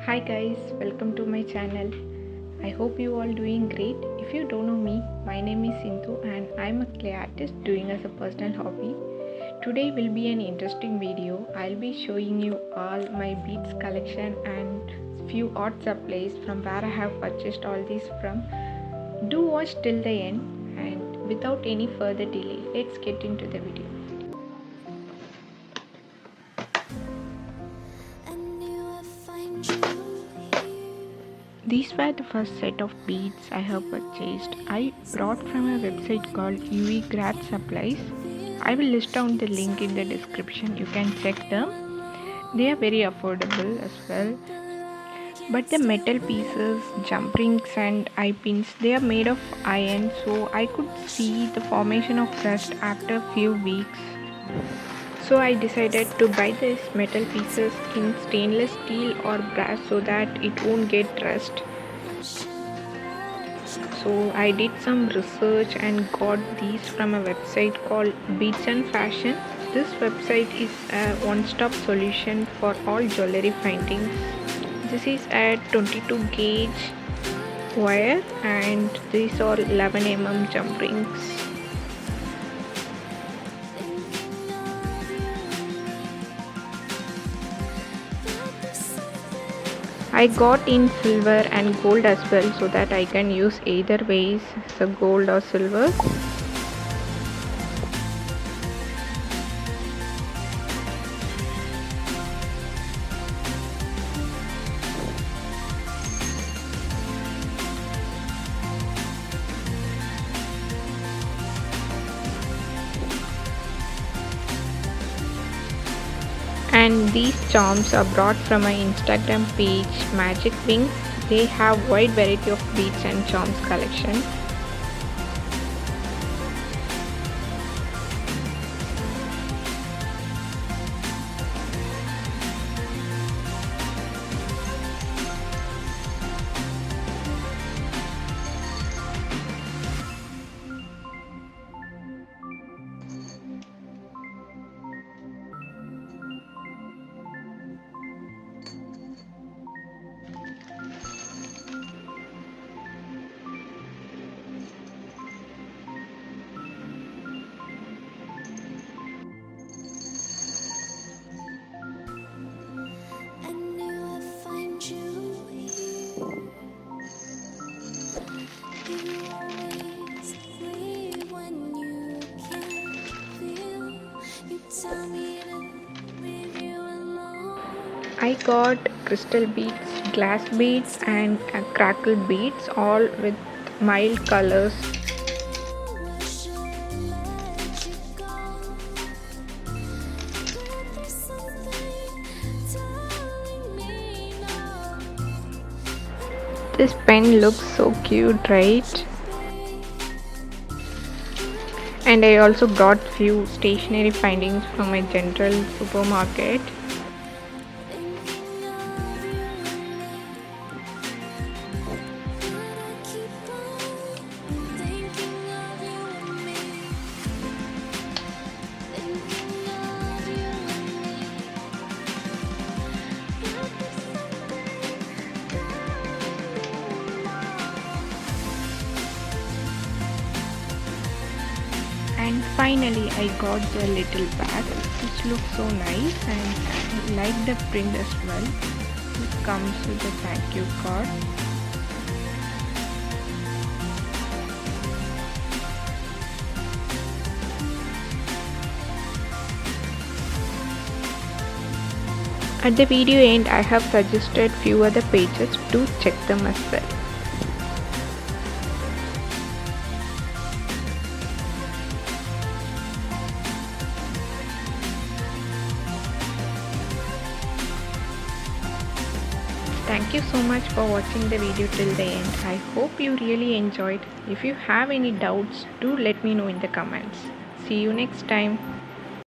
Hi guys, welcome to my channel. I hope you all doing great. If you don't know me, my name is Sindhu and I'm a clay artist doing as a personal hobby. Today will be an interesting video. I'll be showing you all my beads collection and few art supplies from where I have purchased all these from. Do watch till the end and without any further delay, let's get into the video. These were the first set of beads I have purchased. I brought from a website called UV Grad Supplies. I will list down the link in the description. You can check them. They are very affordable as well. But the metal pieces, jump rings and eye pins, they are made of iron, so I could see the formation of rust after a few weeks. So I decided to buy these metal pieces in stainless steel or brass so that it won't get rust. So I did some research and got these from a website called Beads and Fashion. This website is a one-stop solution for all jewelry findings. This is a 22 gauge wire and these are 11 mm jump rings. I got in silver and gold as well so that I can use either ways, so gold or silver. And these charms are brought from my Instagram page Magic Wings. They have wide variety of beads and charms collection. I got crystal beads, glass beads and crackle beads, all with mild colors. This pen looks so cute, right? And I also brought few stationery findings from my general supermarket. And finally I got the little bag. This looks so nice and I like the print as well. It comes with a thank you card. At the video end I have suggested few other pages, do check them as well. Thank you so much for watching the video till the end. I hope you really enjoyed. If you have any doubts, do let me know in the comments. See you next time.